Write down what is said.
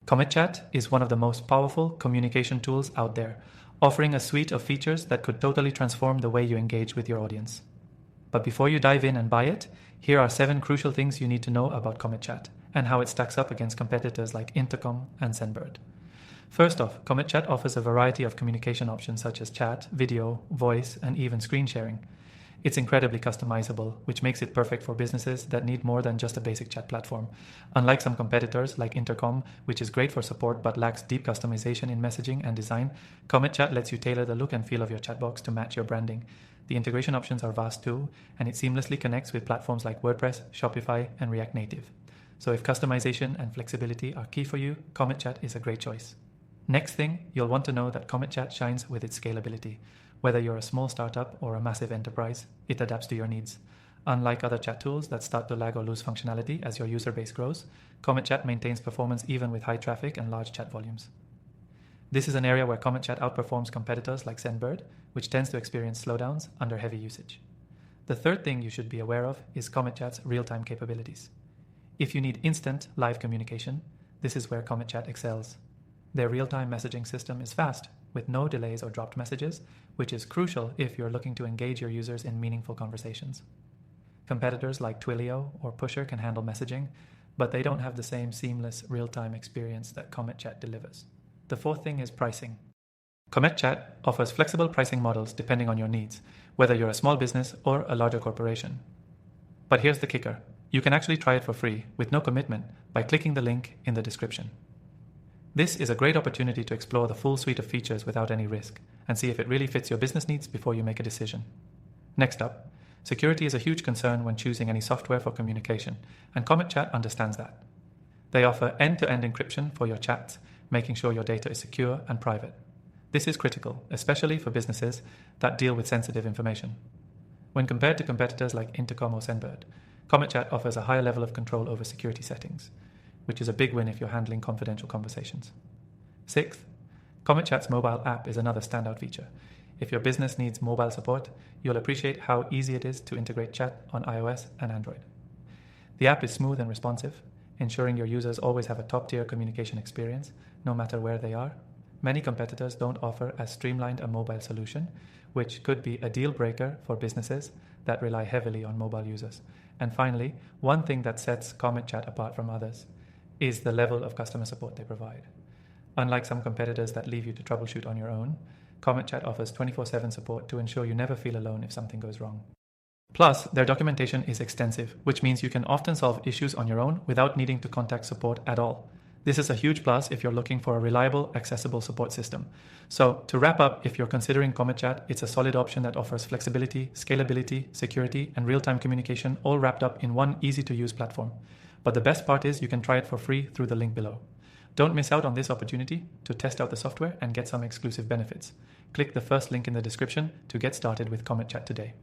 CometChat is one of the most powerful communication tools out there, offering a suite of features that could totally transform the way you engage with your audience. But before you dive in and buy it, here are 7 crucial things you need to know about CometChat and how it stacks up against competitors like Intercom and Zenbird. First off, CometChat offers a variety of communication options such as chat, video, voice, and even screen sharing. It's incredibly customizable, which makes it perfect for businesses that need more than just a basic chat platform. Unlike some competitors like Intercom, which is great for support but lacks deep customization in messaging and design, CometChat lets you tailor the look and feel of your chatbox to match your branding. The integration options are vast too, and it seamlessly connects with platforms like WordPress, Shopify, and React Native. So if customization and flexibility are key for you, CometChat is a great choice. Next thing, you'll want to know that CometChat shines with its scalability. Whether you're a small startup or a massive enterprise, it adapts to your needs. Unlike other chat tools that start to lag or lose functionality as your user base grows, CometChat maintains performance even with high traffic and large chat volumes. This is an area where CometChat outperforms competitors like Zenbird, which tends to experience slowdowns under heavy usage. The third thing you should be aware of is CometChat's real-time capabilities. If you need instant live communication, this is where CometChat excels. Their real-time messaging system is fast, with no delays or dropped messages, which is crucial if you're looking to engage your users in meaningful conversations. Competitors like Twilio or Pusher can handle messaging, but they don't have the same seamless real-time experience that CometChat delivers. The fourth thing is pricing. CometChat offers flexible pricing models depending on your needs, whether you're a small business or a larger corporation. But here's the kicker. You can actually try it for free with no commitment by clicking the link in the description. This is a great opportunity to explore the full suite of features without any risk and see if it really fits your business needs before you make a decision. Next up, security is a huge concern when choosing any software for communication, and CometChat understands that. They offer end-to-end encryption for your chats, making sure your data is secure and private. This is critical, especially for businesses that deal with sensitive information. When compared to competitors like Intercom or Zenbird, CometChat offers a higher level of control over security settings, which is a big win if you're handling confidential conversations. Sixth, CometChat's mobile app is another standout feature. If your business needs mobile support, you'll appreciate how easy it is to integrate chat on iOS and Android. The app is smooth and responsive, ensuring your users always have a top-tier communication experience, no matter where they are. Many competitors don't offer as streamlined a mobile solution, which could be a deal breaker for businesses that rely heavily on mobile users. And finally, one thing that sets CometChat apart from others is the level of customer support they provide. Unlike some competitors that leave you to troubleshoot on your own, CometChat offers 24/7 support to ensure you never feel alone if something goes wrong. Plus, their documentation is extensive, which means you can often solve issues on your own without needing to contact support at all. This is a huge plus if you're looking for a reliable, accessible support system. So, to wrap up, if you're considering CometChat, it's a solid option that offers flexibility, scalability, security, and real-time communication all wrapped up in one easy-to-use platform. But the best part is you can try it for free through the link below. Don't miss out on this opportunity to test out the software and get some exclusive benefits. Click the first link in the description to get started with CometChat today.